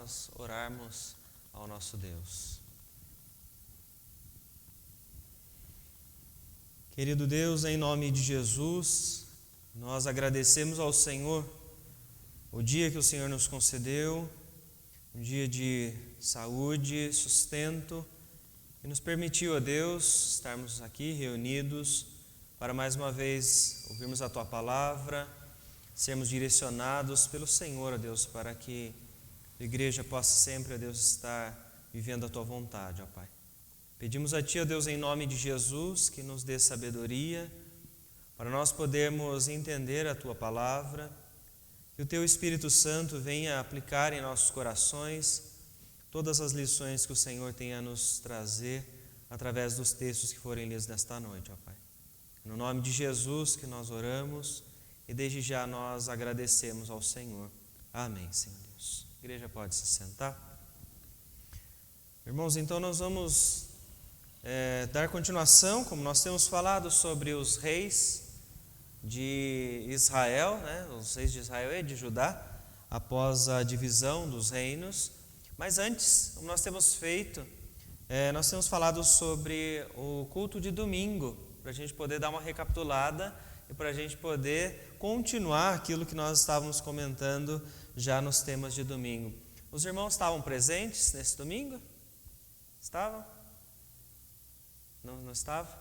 nós orarmos ao nosso Deus. Querido Deus, em nome de Jesus, nós agradecemos ao Senhor o dia que o Senhor nos concedeu, um dia de saúde, sustento, que nos permitiu, ó Deus, estarmos aqui reunidos para mais uma vez ouvirmos a Tua palavra, sermos direcionados pelo Senhor, ó Deus, para que a igreja possa sempre, ó Deus, estar vivendo a Tua vontade, ó Pai. Pedimos a Ti, ó Deus, em nome de Jesus, que nos dê sabedoria para nós podermos entender a Tua palavra, que o Teu Espírito Santo venha aplicar em nossos corações todas as lições que o Senhor tem a nos trazer através dos textos que forem lidos nesta noite, ó Pai. No nome de Jesus que nós oramos e desde já nós agradecemos ao Senhor. Amém, Senhor Deus. A igreja pode se sentar. Irmãos, então nós vamos dar continuação, como nós temos falado sobre os reis de Israel, os reis de Israel e de Judá, após a divisão dos reinos. Mas antes, como nós temos feito, nós temos falado sobre o culto de domingo, para a gente poder dar uma recapitulada e para a gente poder continuar aquilo que nós estávamos comentando já nos temas de domingo. Os irmãos estavam presentes nesse domingo? Estavam? Não estavam?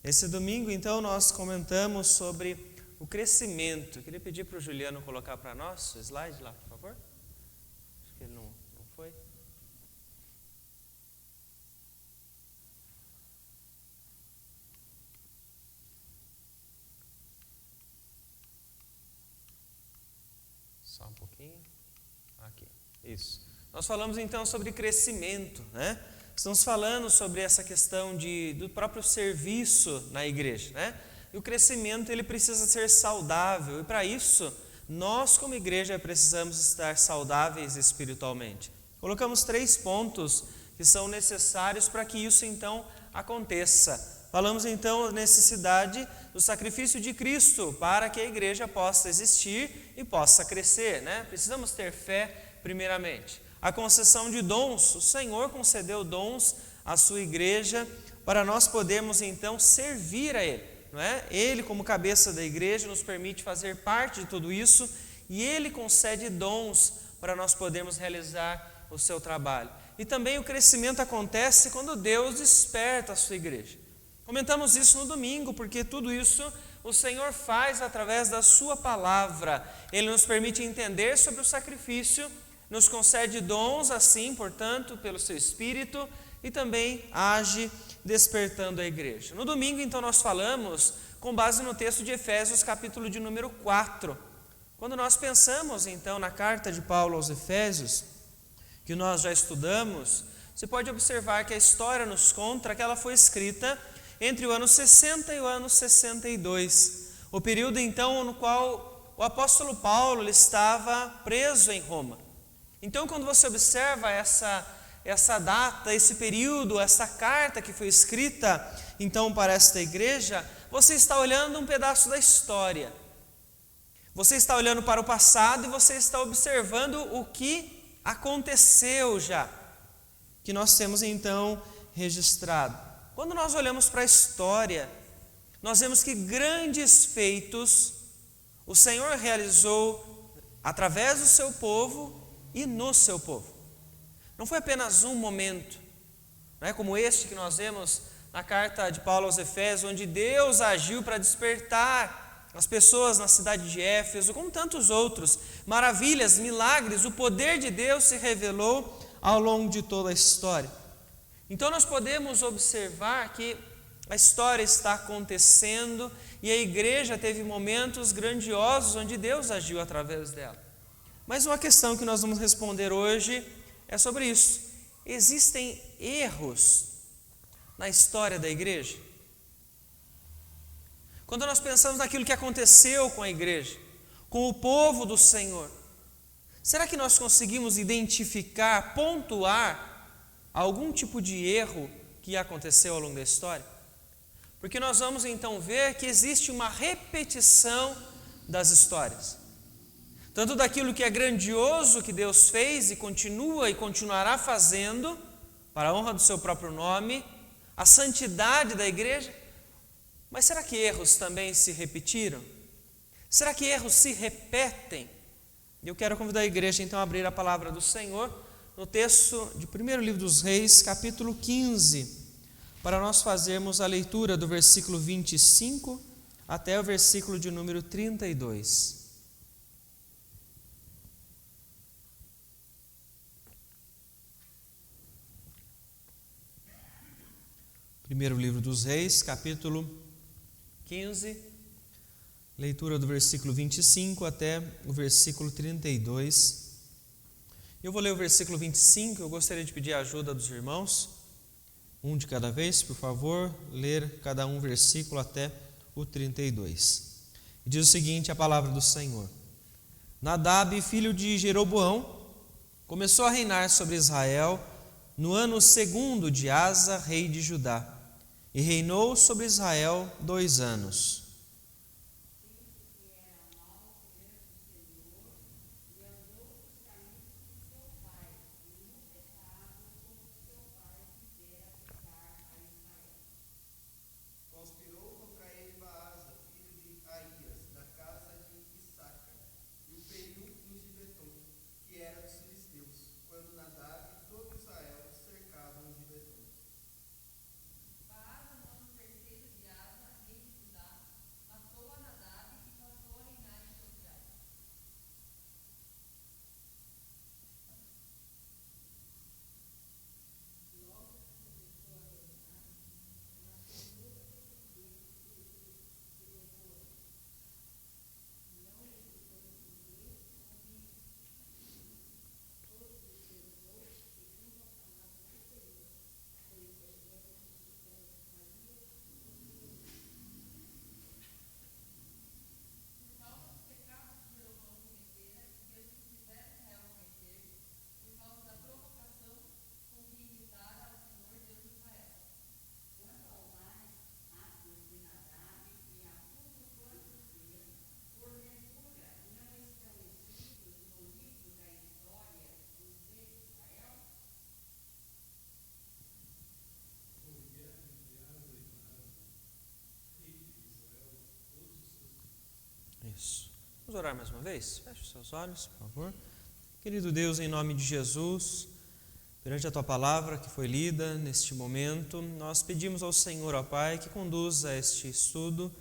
Esse domingo, então, nós comentamos sobre o crescimento. Eu queria pedir para o Juliano colocar para nós o slide lá, por favor. Acho que ele não foi. Só um pouquinho. Aqui. Isso. Nós falamos então sobre crescimento, Estamos falando sobre essa questão do próprio serviço na igreja, E o crescimento ele precisa ser saudável, e para isso, nós como igreja precisamos estar saudáveis espiritualmente. Colocamos 3 pontos que são necessários para que isso então aconteça. Falamos então da necessidade do sacrifício de Cristo para que a igreja possa existir e possa crescer, Precisamos ter fé primeiramente. A concessão de dons, o Senhor concedeu dons à sua igreja para nós podermos então servir a Ele, Ele como cabeça da igreja nos permite fazer parte de tudo isso e Ele concede dons para nós podermos realizar o seu trabalho. E também o crescimento acontece quando Deus desperta a sua igreja. Comentamos isso no domingo, porque tudo isso o Senhor faz através da sua palavra. Ele nos permite entender sobre o sacrifício, nos concede dons assim, portanto, pelo seu Espírito e também age despertando a igreja. No domingo, então, nós falamos com base no texto de Efésios, capítulo de número 4. Quando nós pensamos, então, na carta de Paulo aos Efésios, que nós já estudamos, você pode observar que a história nos conta que ela foi escrita entre o ano 60 e o ano 62. O período, então, no qual o apóstolo Paulo ele estava preso em Roma. Então, quando você observa essa data, esse período, essa carta que foi escrita, então, para esta igreja, você está olhando um pedaço da história. Você está olhando para o passado e você está observando o que aconteceu já, que nós temos, então, registrado. Quando nós olhamos para a história, nós vemos que grandes feitos o Senhor realizou através do seu povo e no seu povo. Não foi apenas um momento, como este que nós vemos na carta de Paulo aos Efésios, onde Deus agiu para despertar as pessoas na cidade de Éfeso, como tantos outros, maravilhas, milagres, o poder de Deus se revelou ao longo de toda a história. Então nós podemos observar que a história está acontecendo e a igreja teve momentos grandiosos onde Deus agiu através dela. Mas uma questão que nós vamos responder hoje é sobre isso. Existem erros na história da igreja? Quando nós pensamos naquilo que aconteceu com a igreja, com o povo do Senhor, será que nós conseguimos identificar, pontuar algum tipo de erro que aconteceu ao longo da história? Porque nós vamos então ver que existe uma repetição das histórias. tanto daquilo que é grandioso que Deus fez e continua e continuará fazendo, para a honra do seu próprio nome, a santidade da igreja. Mas será que erros também se repetiram? Será que erros se repetem? Eu quero convidar a igreja então a abrir a palavra do Senhor no texto de 1º livro dos Reis, capítulo 15, para nós fazermos a leitura do versículo 25 até o versículo de número 32. Primeiro livro dos Reis, capítulo 15, leitura do versículo 25 até o versículo 32. Eu vou ler o versículo 25, eu gostaria de pedir a ajuda dos irmãos, um de cada vez, por favor, ler cada um versículo até o 32. E diz o seguinte, a palavra do Senhor. Nadab, filho de Jeroboão, começou a reinar sobre Israel no ano 2º de Asa, rei de Judá, e reinou sobre Israel 2 anos. Isso. Vamos orar mais uma vez? Feche os seus olhos, por favor. Querido Deus, em nome de Jesus, perante a Tua palavra que foi lida neste momento, nós pedimos ao Senhor, ó Pai, que conduza este estudo,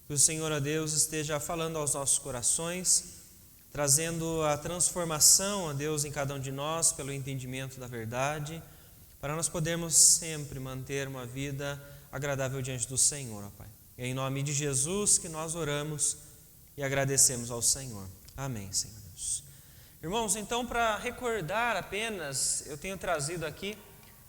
que o Senhor, ó Deus, esteja falando aos nossos corações, trazendo a transformação, ó Deus, em cada um de nós, pelo entendimento da verdade, para nós podermos sempre manter uma vida agradável diante do Senhor, ó Pai. É em nome de Jesus que nós oramos e agradecemos ao Senhor. Amém, Senhor Deus. Irmãos, então, para recordar apenas, eu tenho trazido aqui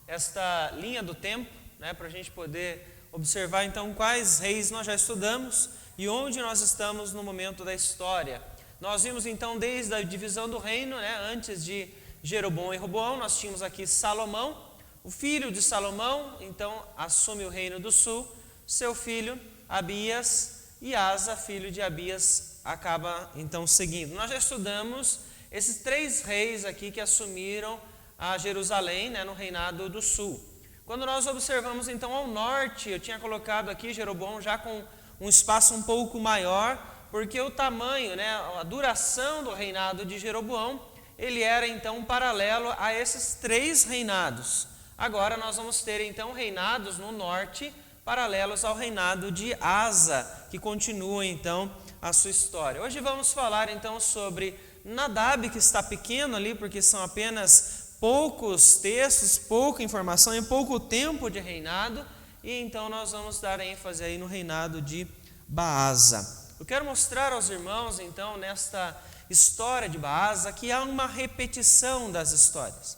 esta linha do tempo, para a gente poder observar então quais reis nós já estudamos e onde nós estamos no momento da história. Nós vimos então desde a divisão do reino, antes de Jeroboão e Roboão, nós tínhamos aqui Salomão, o filho de Salomão, então assume o reino do sul, seu filho Abias, e Asa, filho de Abias, acaba então seguindo. Nós já estudamos esses 3 reis aqui que assumiram a Jerusalém, no reinado do sul. Quando nós observamos então ao norte, eu tinha colocado aqui Jeroboão já com um espaço um pouco maior, porque o tamanho, a duração do reinado de Jeroboão, ele era então paralelo a esses 3 reinados. Agora nós vamos ter então reinados no norte, paralelos ao reinado de Asa, que continua então a sua história. Hoje vamos falar então sobre Nadab, que está pequeno ali, porque são apenas poucos textos, pouca informação e pouco tempo de reinado, e então nós vamos dar ênfase aí no reinado de Baasa. Eu quero mostrar aos irmãos então nesta história de Baasa que há uma repetição das histórias.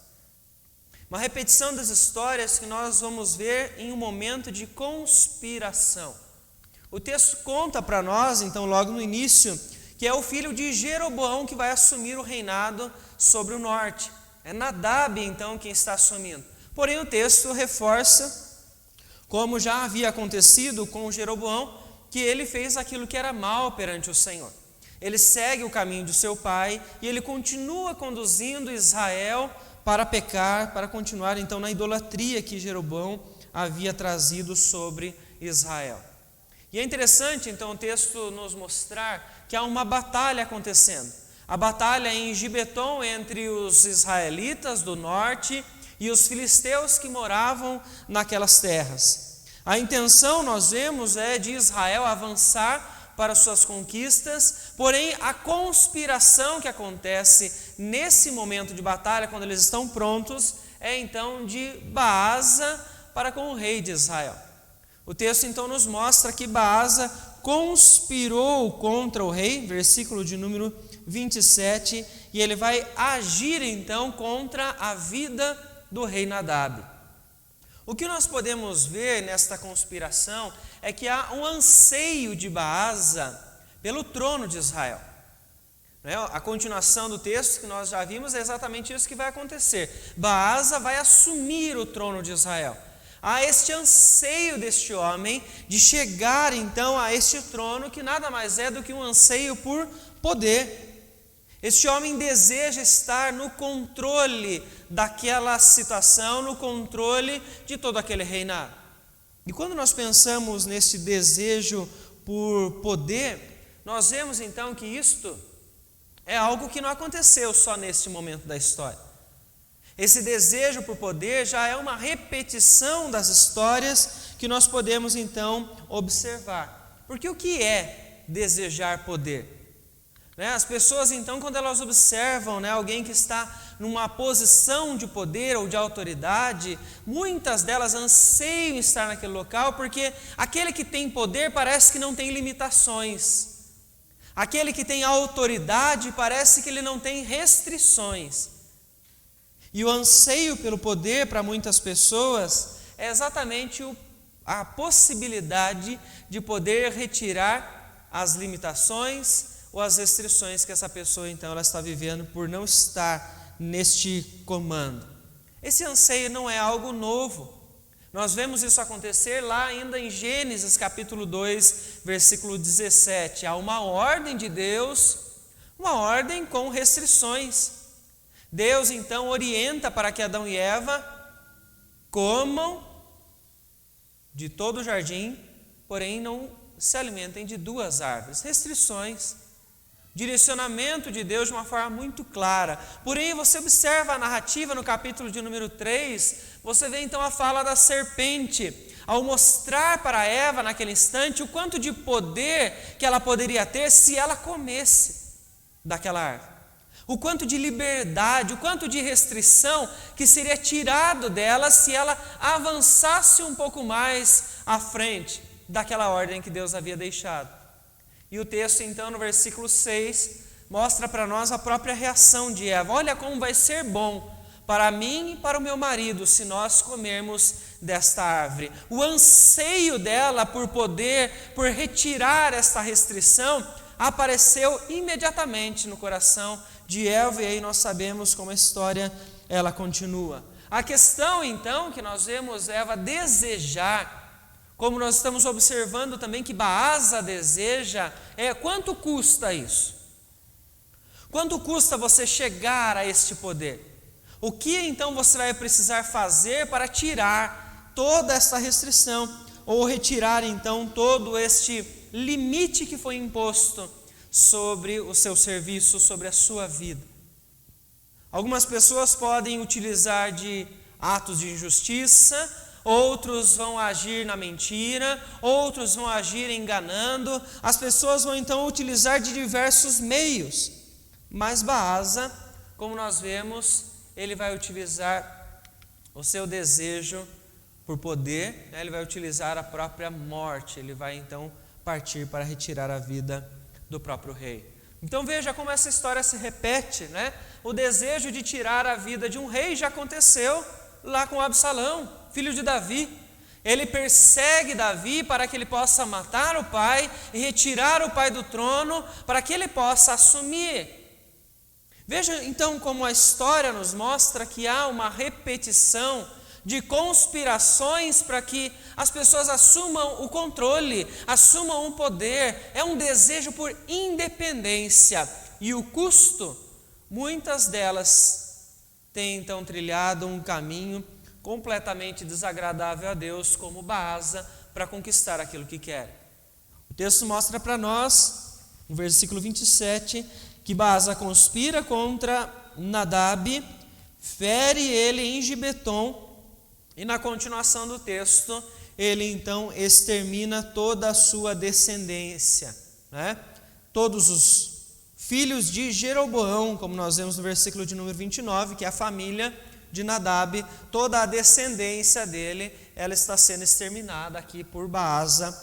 Uma repetição das histórias que nós vamos ver em um momento de conspiração. O texto conta para nós, então, logo no início, que é o filho de Jeroboão que vai assumir o reinado sobre o norte. É Nadab, então, quem está assumindo. Porém, o texto reforça, como já havia acontecido com Jeroboão, que ele fez aquilo que era mal perante o Senhor. Ele segue o caminho de seu pai e ele continua conduzindo Israel para pecar, para continuar então na idolatria que Jeroboão havia trazido sobre Israel. E é interessante então o texto nos mostrar que há uma batalha acontecendo. A batalha em Gibeton entre os israelitas do norte e os filisteus que moravam naquelas terras. A intenção, nós vemos, é de Israel avançar para suas conquistas, porém a conspiração que acontece nesse momento de batalha, quando eles estão prontos, é então de Baasa para com o rei de Israel. O texto então nos mostra que Baasa conspirou contra o rei, versículo de número 27, e ele vai agir então contra a vida do rei Nadab. O que nós podemos ver nesta conspiração é que há um anseio de Baasa pelo trono de Israel. A continuação do texto que nós já vimos é exatamente isso que vai acontecer. Baasa vai assumir o trono de Israel. Há este anseio deste homem de chegar então a este trono, que nada mais é do que um anseio por poder. Este homem deseja estar no controle daquela situação, no controle de todo aquele reinado. E quando nós pensamos nesse desejo por poder, nós vemos então que isto é algo que não aconteceu só neste momento da história. Esse desejo por poder já é uma repetição das histórias que nós podemos então observar. Porque o que é desejar poder? As pessoas então, quando elas observam alguém que está numa posição de poder ou de autoridade, muitas delas anseiam estar naquele local, porque aquele que tem poder parece que não tem limitações. Aquele que tem autoridade parece que ele não tem restrições. E o anseio pelo poder para muitas pessoas é exatamente a possibilidade de poder retirar as limitações ou as restrições que essa pessoa então ela está vivendo por não estar neste comando. Esse anseio não é algo novo. Nós vemos isso acontecer lá ainda em Gênesis capítulo 2, versículo 17. Há uma ordem de Deus, uma ordem com restrições. Deus então orienta para que Adão e Eva comam de todo o jardim, porém não se alimentem de duas árvores. Restrições. Direcionamento de Deus de uma forma muito clara. Porém, você observa a narrativa no capítulo de número 3, você vê então a fala da serpente, ao mostrar para Eva naquele instante o quanto de poder que ela poderia ter se ela comesse daquela árvore. O quanto de liberdade, o quanto de restrição que seria tirado dela se ela avançasse um pouco mais à frente daquela ordem que Deus havia deixado. E o texto, então, no versículo 6, mostra para nós a própria reação de Eva. Olha como vai ser bom para mim e para o meu marido se nós comermos desta árvore. O anseio dela por poder, por retirar esta restrição, apareceu imediatamente no coração de Eva, e aí nós sabemos como a história ela continua. A questão, então, que nós vemos Eva desejar, como nós estamos observando também que Baasa deseja, é quanto custa isso? Quanto custa você chegar a este poder? O que então você vai precisar fazer para tirar toda essa restrição, ou retirar então todo este limite que foi imposto sobre o seu serviço, sobre a sua vida? Algumas pessoas podem utilizar de atos de injustiça, outros vão agir na mentira, outros vão agir enganando. As pessoas vão então utilizar de diversos meios, mas Baasa, como nós vemos, ele vai utilizar o seu desejo por poder, ele vai utilizar a própria morte, ele vai então partir para retirar a vida do próprio rei. Então veja como essa história se repete, O desejo de tirar a vida de um rei já aconteceu lá com Absalão, filho de Davi. Ele persegue Davi para que ele possa matar o pai e retirar o pai do trono para que ele possa assumir. Veja então como a história nos mostra que há uma repetição de conspirações para que as pessoas assumam o controle, assumam o poder. É um desejo por independência. E o custo, muitas delas têm então trilhado um caminho completamente desagradável a Deus, como Baasa, para conquistar aquilo que quer. O texto mostra para nós, no versículo 27, que Baasa conspira contra Nadab, fere ele em Gibeton, e na continuação do texto, ele então extermina toda a sua descendência, né? Todos os filhos de Jeroboão, como nós vemos no versículo de número 29, que é a família de Nadab, toda a descendência dele, ela está sendo exterminada aqui por Baasa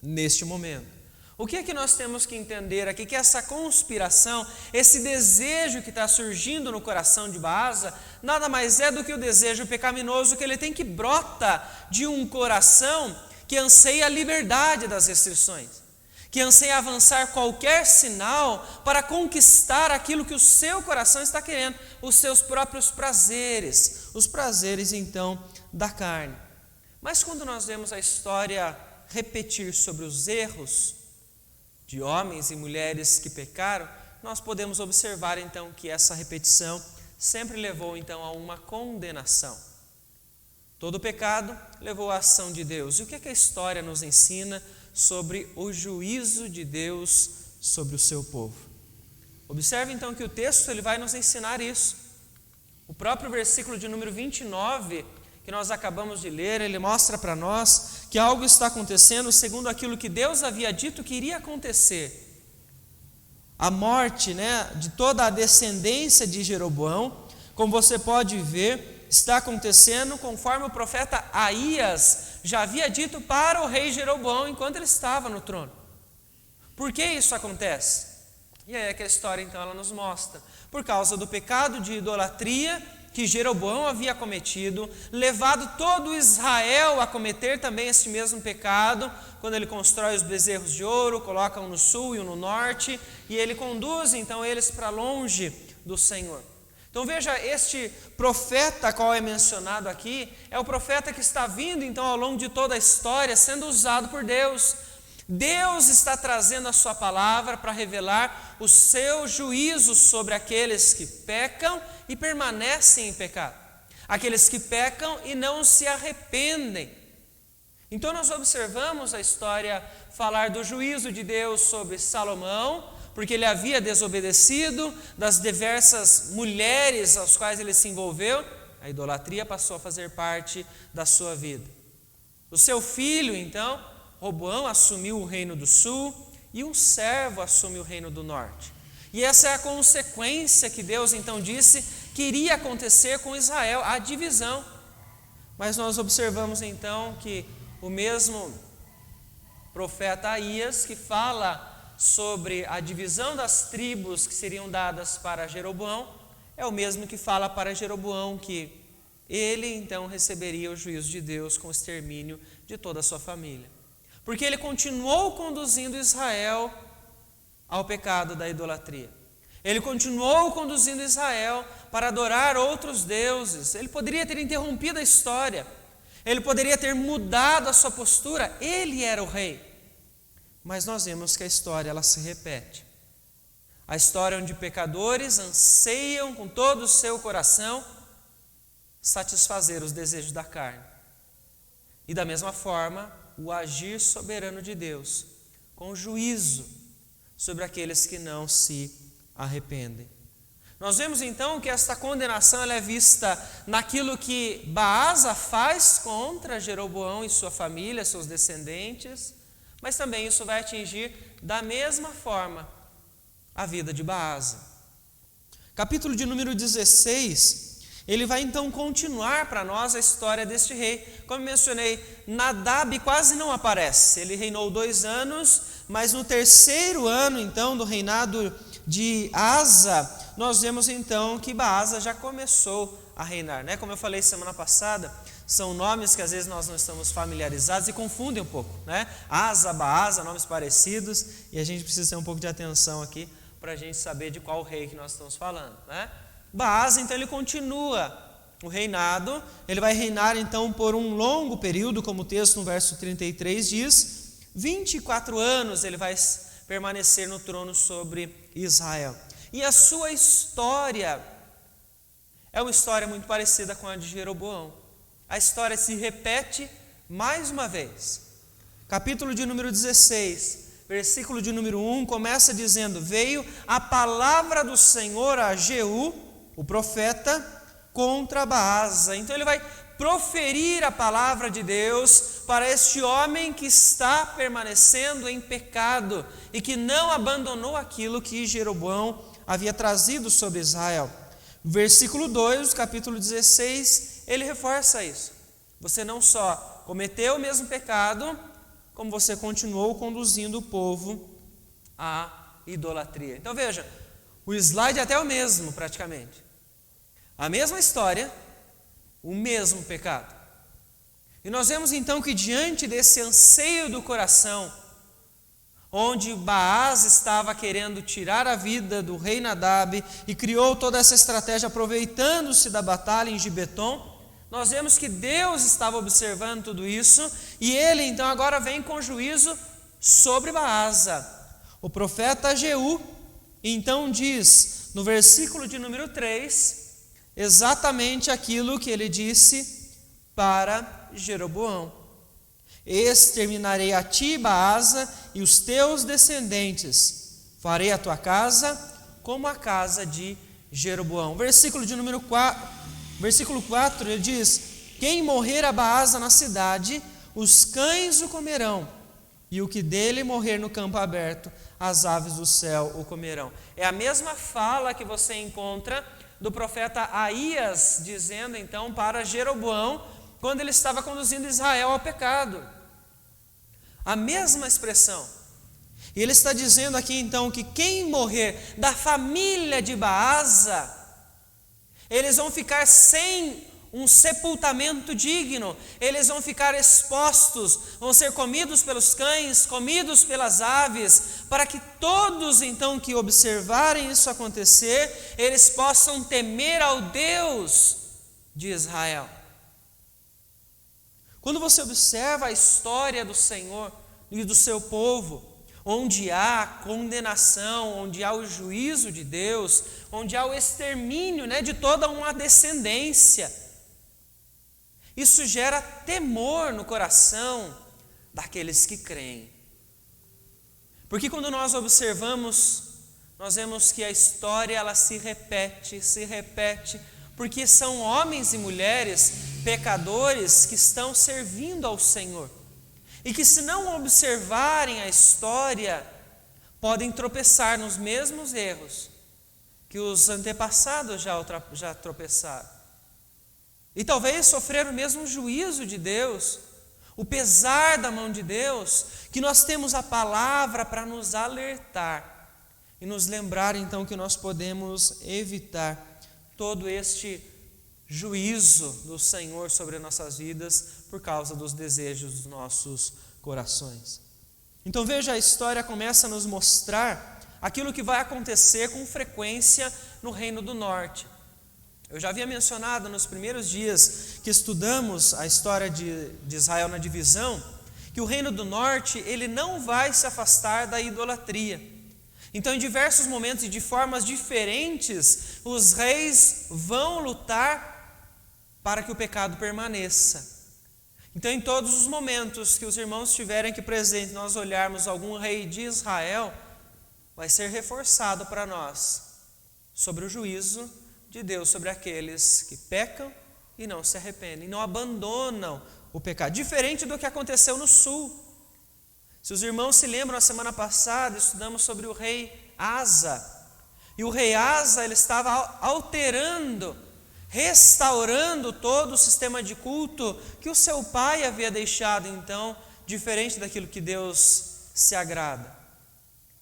neste momento. O que é que nós temos que entender aqui? Que essa conspiração, esse desejo que está surgindo no coração de Baasa, nada mais é do que o desejo pecaminoso que ele tem, que brota de um coração que anseia a liberdade das restrições, que anseia avançar qualquer sinal para conquistar aquilo que o seu coração está querendo, os seus próprios prazeres, os prazeres então da carne. Mas quando nós vemos a história repetir sobre os erros de homens e mulheres que pecaram, nós podemos observar então que essa repetição sempre levou então a uma condenação. Todo pecado levou à ação de Deus. E o que é que a história nos ensina sobre o juízo de Deus sobre o seu povo? Observe então que o texto ele vai nos ensinar isso. O próprio versículo de número 29, que nós acabamos de ler, ele mostra para nós que algo está acontecendo segundo aquilo que Deus havia dito que iria acontecer. A morte, de toda a descendência de Jeroboão, como você pode ver, está acontecendo conforme o profeta Aías já havia dito para o rei Jeroboão enquanto ele estava no trono. Por que isso acontece? E aí é que a história então ela nos mostra. Por causa do pecado de idolatria que Jeroboão havia cometido, levado todo Israel a cometer também esse mesmo pecado, quando ele constrói os bezerros de ouro, coloca um no sul e um no norte, e ele conduz então eles para longe do Senhor. Então veja, este profeta qual é mencionado aqui, é o profeta que está vindo então ao longo de toda a história, sendo usado por Deus. Deus está trazendo a sua palavra para revelar o seu juízo sobre aqueles que pecam e permanecem em pecado, aqueles que pecam e não se arrependem. Então nós observamos a história falar do juízo de Deus sobre Salomão, porque ele havia desobedecido, das diversas mulheres às quais ele se envolveu, a idolatria passou a fazer parte da sua vida. O seu filho então, Roboão, assumiu o reino do sul e um servo assume o reino do norte. E essa é a consequência que Deus então disse que iria acontecer com Israel, a divisão. Mas nós observamos então que o mesmo profeta Aías, que fala sobre a divisão das tribos que seriam dadas para Jeroboão, é o mesmo que fala para Jeroboão que ele então receberia o juízo de Deus com o extermínio de toda a sua família. Porque ele continuou conduzindo Israel ao pecado da idolatria. Ele continuou conduzindo Israel para adorar outros deuses. Ele poderia ter interrompido a história. Ele poderia ter mudado a sua postura. Ele era o rei. Mas nós vemos que a história ela se repete. A história onde pecadores anseiam com todo o seu coração satisfazer os desejos da carne. E da mesma forma, o agir soberano de Deus, com juízo sobre aqueles que não se arrependem. Nós vemos então que esta condenação ela é vista naquilo que Baasa faz contra Jeroboão e sua família, seus descendentes, mas também isso vai atingir da mesma forma a vida de Baasa. Capítulo de número 16, ele vai então continuar para nós a história deste rei. Como mencionei, Nadab quase não aparece. Ele reinou 2 anos, mas no 3º ano então do reinado de Asa, nós vemos então que Baasa já começou a reinar, Como eu falei semana passada, são nomes que às vezes nós não estamos familiarizados e confundem um pouco, Asa, Baasa, nomes parecidos, e a gente precisa ter um pouco de atenção aqui para a gente saber de qual rei que nós estamos falando, Baasa, então, ele continua o reinado, ele vai reinar então por um longo período, como o texto no verso 33 diz, 24 anos ele vai permanecer no trono sobre Israel. E a sua história é uma história muito parecida com a de Jeroboão. A história se repete mais uma vez. Capítulo de número 16, versículo de número 1, começa dizendo: veio a palavra do Senhor a Jeú, o profeta, contra Baasa. Então ele vai proferir a palavra de Deus para este homem que está permanecendo em pecado e que não abandonou aquilo que Jeroboão havia trazido sobre Israel. Versículo 2, capítulo 16, ele reforça isso. Você não só cometeu o mesmo pecado, como você continuou conduzindo o povo à idolatria. Então veja, o slide é até o mesmo praticamente. A mesma história, o mesmo pecado. E nós vemos então que diante desse anseio do coração, onde Baasa estava querendo tirar a vida do rei Nadab e criou toda essa estratégia aproveitando-se da batalha em Gibeton, nós vemos que Deus estava observando tudo isso e ele então agora vem com juízo sobre Baasa. O profeta Jeú então diz no versículo de número 3 exatamente aquilo que ele disse para Jeroboão: exterminarei a ti, Baasa, e os teus descendentes, farei a tua casa como a casa de Jeroboão. Versículo de número 4, versículo 4, ele diz: quem morrer a Baasa na cidade, os cães o comerão, e o que dele morrer no campo aberto, as aves do céu o comerão. É a mesma fala que você encontra do profeta Aías, dizendo então para Jeroboão, quando ele estava conduzindo Israel ao pecado. A mesma expressão. E ele está dizendo aqui então que quem morrer da família de Baasa, eles vão ficar sem um sepultamento digno, eles vão ficar expostos, vão ser comidos pelos cães, comidos pelas aves, para que todos então que observarem isso acontecer, eles possam temer ao Deus de Israel. Quando você observa a história do Senhor e do seu povo, onde há condenação, onde há o juízo de Deus, onde há o extermínio, de toda uma descendência, isso gera temor no coração daqueles que creem. Porque quando nós observamos, nós vemos que a história ela se repete, porque são homens e mulheres pecadores que estão servindo ao Senhor. E que se não observarem a história, podem tropeçar nos mesmos erros que os antepassados já tropeçaram. E talvez sofrer o mesmo juízo de Deus, o pesar da mão de Deus, que nós temos a palavra para nos alertar e nos lembrar então que nós podemos evitar todo este juízo do Senhor sobre nossas vidas por causa dos desejos dos nossos corações. Então veja, a história começa a nos mostrar aquilo que vai acontecer com frequência no Reino do Norte. Eu já havia mencionado nos primeiros dias que estudamos a história de Israel na divisão, que o Reino do Norte ele não vai se afastar da idolatria. Então, em diversos momentos e de formas diferentes, os reis vão lutar para que o pecado permaneça. Então, em todos os momentos que os irmãos estiverem aqui presentes, nós olharmos algum rei de Israel, vai ser reforçado para nós sobre o juízo de Deus sobre aqueles que pecam e não se arrependem, não abandonam o pecado. Diferente do que aconteceu no sul. Se os irmãos se lembram, na semana passada estudamos sobre o rei Asa. E o rei Asa ele estava alterando, restaurando todo o sistema de culto que o seu pai havia deixado, então, diferente daquilo que Deus se agrada.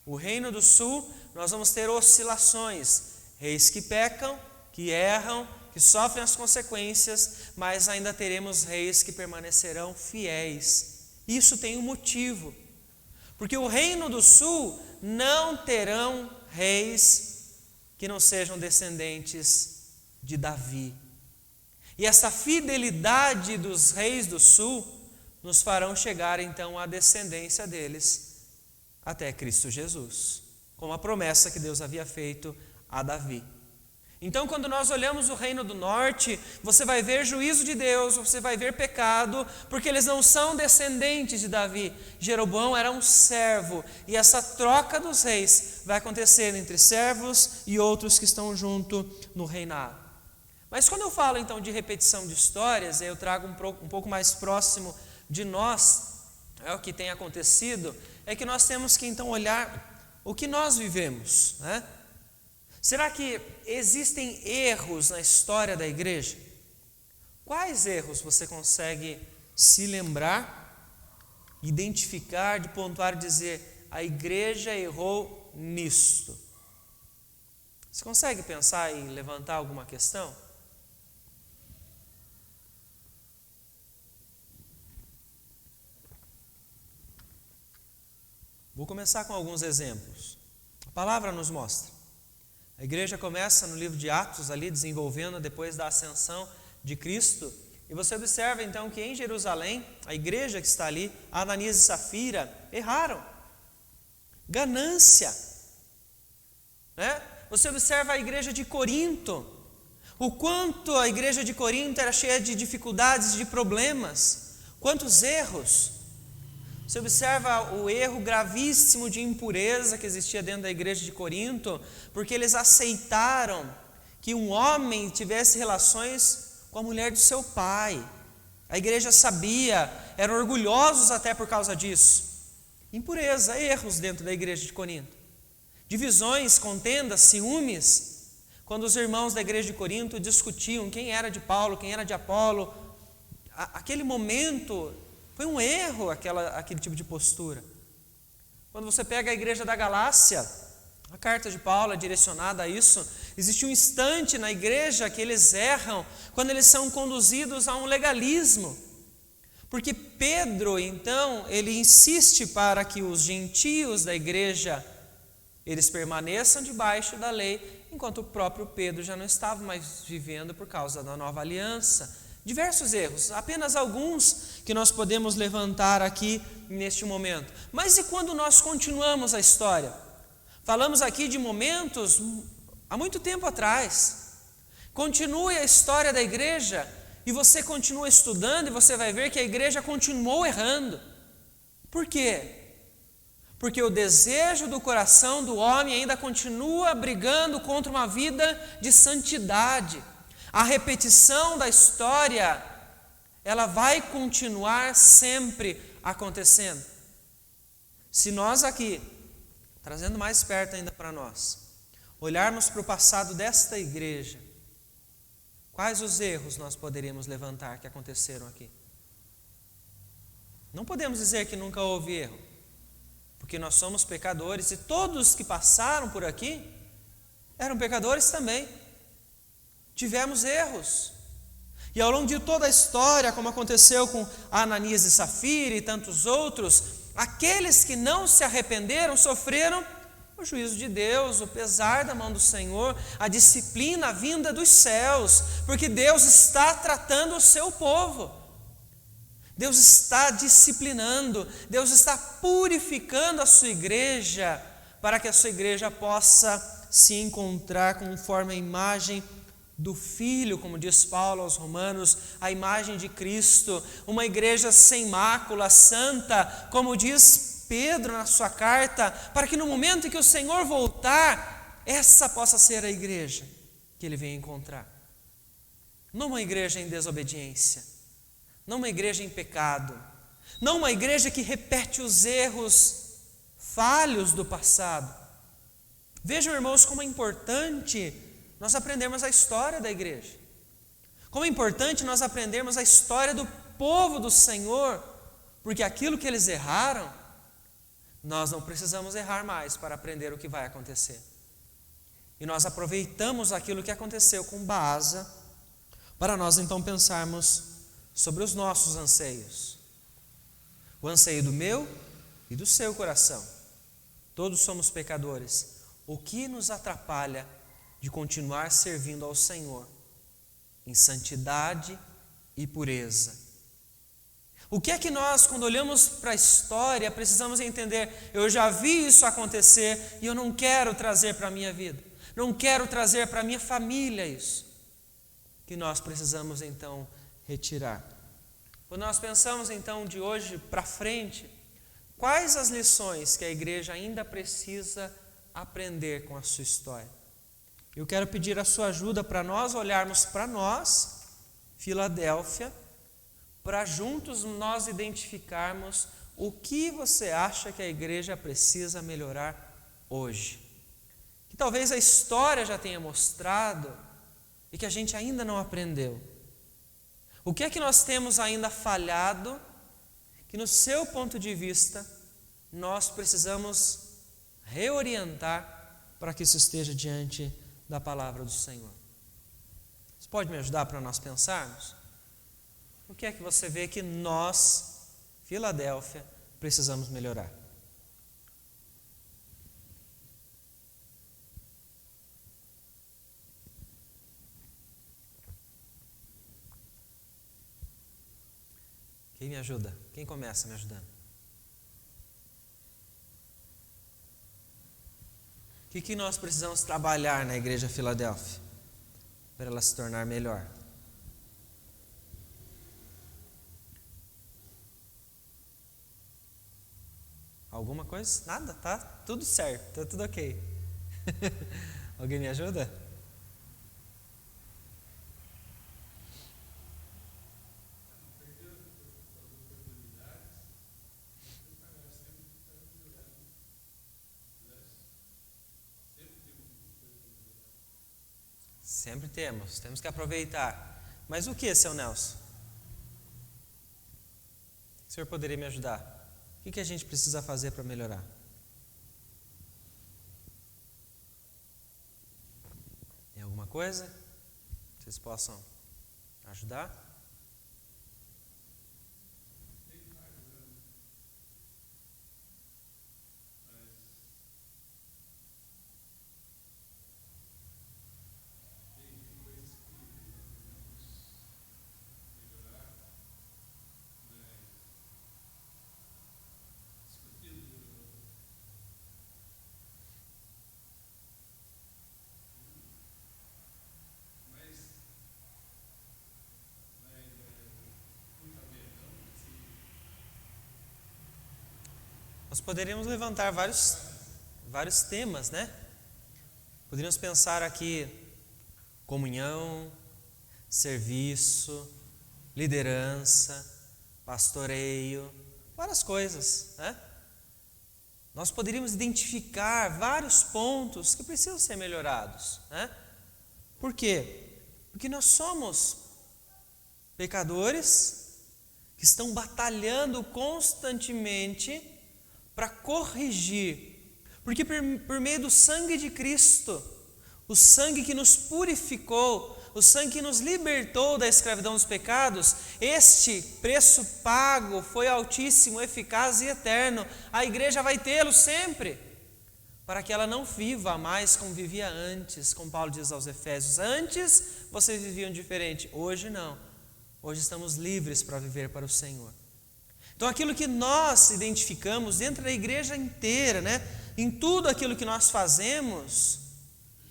O reino do sul, nós vamos ter oscilações, reis que pecam, que erram, que sofrem as consequências, mas ainda teremos reis que permanecerão fiéis. Isso tem um motivo, porque o reino do sul não terão reis que não sejam descendentes de Davi. E essa fidelidade dos reis do sul nos farão chegar então à descendência deles até Cristo Jesus, como a promessa que Deus havia feito a Davi. Então, quando nós olhamos o reino do norte, você vai ver juízo de Deus, você vai ver pecado, porque eles não são descendentes de Davi. Jeroboão era um servo, e essa troca dos reis vai acontecer entre servos e outros que estão junto no reinado. Mas quando eu falo então de repetição de histórias, eu trago um pouco mais próximo de nós, o que tem acontecido, é que nós temos que então olhar o que nós vivemos, né? Será que existem erros na história da igreja? Quais erros você consegue se lembrar, identificar, de pontuar e dizer, a igreja errou nisto? Você consegue pensar e levantar alguma questão? Vou começar com alguns exemplos. A palavra nos mostra. A igreja começa no livro de Atos, ali desenvolvendo depois da ascensão de Cristo. E você observa então que em Jerusalém, a igreja que está ali, Ananias e Safira, erraram. Ganância. Né? Você observa a igreja de Corinto, o quanto a igreja de Corinto era cheia de dificuldades, de problemas, quantos erros. Você observa o erro gravíssimo de impureza que existia dentro da igreja de Corinto, porque eles aceitaram que um homem tivesse relações com a mulher do seu pai. A igreja sabia, eram orgulhosos até por causa disso. Impureza, erros dentro da igreja de Corinto. Divisões, contendas, ciúmes. Quando os irmãos da igreja de Corinto discutiam quem era de Paulo, quem era de Apolo, aquele momento foi um erro aquele tipo de postura. Quando você pega a igreja da Galácia, a carta de Paulo é direcionada a isso. Existe um instante na igreja que eles erram quando eles são conduzidos a um legalismo. Porque Pedro, então, ele insiste para que os gentios da igreja, eles permaneçam debaixo da lei, enquanto o próprio Pedro já não estava mais vivendo por causa da nova aliança. Diversos erros, apenas alguns que nós podemos levantar aqui neste momento. Mas e quando nós continuamos a história? Falamos aqui de momentos há muito tempo atrás. Continue a história da igreja e você continua estudando e você vai ver que a igreja continuou errando. Por quê? Porque o desejo do coração do homem ainda continua brigando contra uma vida de santidade. A repetição da história, ela vai continuar sempre acontecendo. Se nós aqui, trazendo mais perto ainda para nós, olharmos para o passado desta igreja, quais os erros nós poderíamos levantar que aconteceram aqui? Não podemos dizer que nunca houve erro, porque nós somos pecadores e todos que passaram por aqui eram pecadores também. Tivemos erros. E ao longo de toda a história, como aconteceu com Ananias e Safira e tantos outros, aqueles que não se arrependeram sofreram o juízo de Deus, o pesar da mão do Senhor, a disciplina vinda dos céus, porque Deus está tratando o seu povo. Deus está disciplinando, Deus está purificando a sua igreja, para que a sua igreja possa se encontrar conforme a imagem do Filho, como diz Paulo aos Romanos, a imagem de Cristo, uma igreja sem mácula, santa, como diz Pedro na sua carta, para que no momento em que o Senhor voltar, essa possa ser a igreja que Ele vem encontrar. Não uma igreja em desobediência, não uma igreja em pecado, não uma igreja que repete os erros falhos do passado. Vejam, irmãos, como é importante nós aprendemos a história da igreja. Como é importante nós aprendermos a história do povo do Senhor, porque aquilo que eles erraram, nós não precisamos errar mais para aprender o que vai acontecer. E nós aproveitamos aquilo que aconteceu com Baasa, para nós então pensarmos sobre os nossos anseios. O anseio do meu e do seu coração. Todos somos pecadores. O que nos atrapalha de continuar servindo ao Senhor em santidade e pureza. O que é que nós, quando olhamos para a história, precisamos entender? Eu já vi isso acontecer e eu não quero trazer para a minha vida, não quero trazer para a minha família isso. Que nós precisamos então retirar. Quando nós pensamos então de hoje para frente, quais as lições que a igreja ainda precisa aprender com a sua história? Eu quero pedir a sua ajuda para nós olharmos para nós, Filadélfia, para juntos nós identificarmos o que você acha que a igreja precisa melhorar hoje. Que talvez a história já tenha mostrado e que a gente ainda não aprendeu. O que é que nós temos ainda falhado, que no seu ponto de vista nós precisamos reorientar para que isso esteja diante da palavra do Senhor? Você pode me ajudar para nós pensarmos? O que é que você vê que nós, Filadélfia, precisamos melhorar? Quem me ajuda? Quem começa me ajudando? O que nós precisamos trabalhar na igreja Filadélfia para ela se tornar melhor? Alguma coisa? Nada, tá tudo certo, tá tudo ok. Alguém me ajuda? Sempre temos que aproveitar. Mas o que, seu Nelson? O senhor poderia me ajudar? O que a gente precisa fazer para melhorar? Tem alguma coisa que vocês possam ajudar? Nós poderíamos levantar vários temas, né? Poderíamos pensar aqui comunhão, serviço, liderança, pastoreio, várias coisas, né? Nós poderíamos identificar vários pontos que precisam ser melhorados, né? Por quê? Porque nós somos pecadores que estão batalhando constantemente para corrigir, porque por meio do sangue de Cristo, o sangue que nos purificou, o sangue que nos libertou da escravidão dos pecados, este preço pago foi altíssimo, eficaz e eterno. A igreja vai tê-lo sempre, para que ela não viva mais como vivia antes, como Paulo diz aos Efésios. Antes vocês viviam diferente, hoje não. Hoje estamos livres para viver para o Senhor. Então aquilo que nós identificamos dentro da igreja inteira, né, em tudo aquilo que nós fazemos,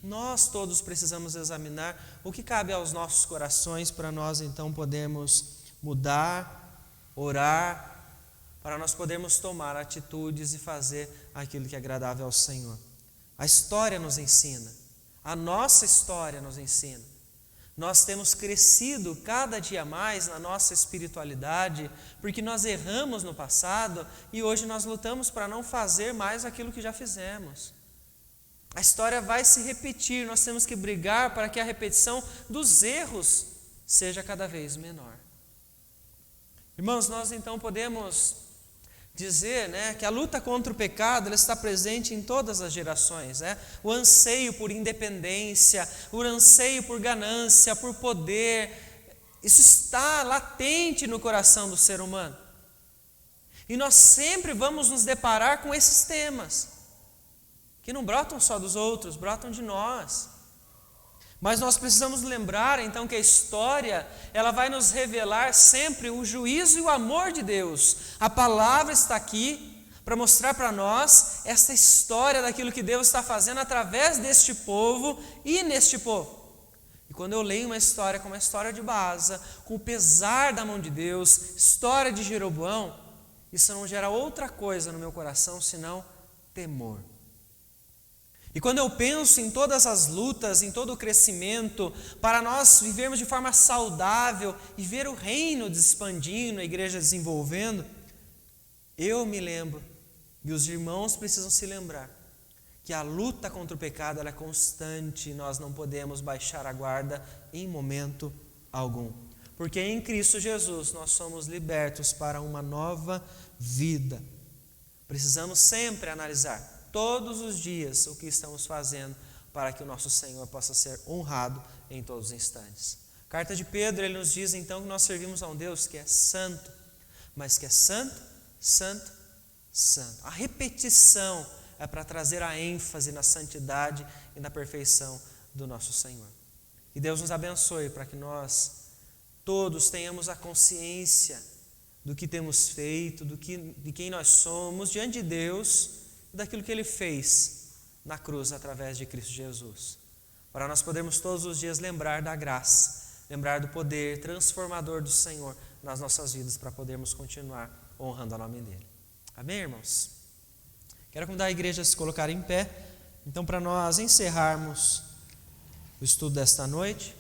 nós todos precisamos examinar o que cabe aos nossos corações para nós então podermos mudar, orar, para nós podermos tomar atitudes e fazer aquilo que é agradável ao Senhor. A história nos ensina, a nossa história nos ensina. Nós temos crescido cada dia mais na nossa espiritualidade, porque nós erramos no passado e hoje nós lutamos para não fazer mais aquilo que já fizemos. A história vai se repetir, nós temos que brigar para que a repetição dos erros seja cada vez menor. Irmãos, nós então podemos dizer, né, que a luta contra o pecado ela está presente em todas as gerações, né? O anseio por independência, o anseio por ganância, por poder, isso está latente no coração do ser humano. E nós sempre vamos nos deparar com esses temas, que não brotam só dos outros, brotam de nós. Mas nós precisamos lembrar então que a história, ela vai nos revelar sempre o juízo e o amor de Deus. A palavra está aqui para mostrar para nós essa história daquilo que Deus está fazendo através deste povo e neste povo. E quando eu leio uma história como a história de Baasa, com o pesar da mão de Deus, história de Jeroboão, isso não gera outra coisa no meu coração senão temor. E quando eu penso em todas as lutas, em todo o crescimento, para nós vivermos de forma saudável e ver o reino expandindo, a igreja desenvolvendo, eu me lembro, e os irmãos precisam se lembrar, que a luta contra o pecado ela é constante e nós não podemos baixar a guarda em momento algum. Porque em Cristo Jesus nós somos libertos para uma nova vida. Precisamos sempre analisar todos os dias o que estamos fazendo para que o nosso Senhor possa ser honrado em todos os instantes. Carta de Pedro, ele nos diz então que nós servimos a um Deus que é santo, mas que é santo, santo, santo. A repetição é para trazer a ênfase na santidade e na perfeição do nosso Senhor. Que Deus nos abençoe para que nós todos tenhamos a consciência do que temos feito, de quem nós somos diante de Deus e daquilo que Ele fez na cruz através de Cristo Jesus. Para nós podermos todos os dias lembrar da graça, lembrar do poder transformador do Senhor nas nossas vidas para podermos continuar honrando o nome dEle. Amém, irmãos? Quero convidar a igreja a se colocar em pé. Então, para nós encerrarmos o estudo desta noite,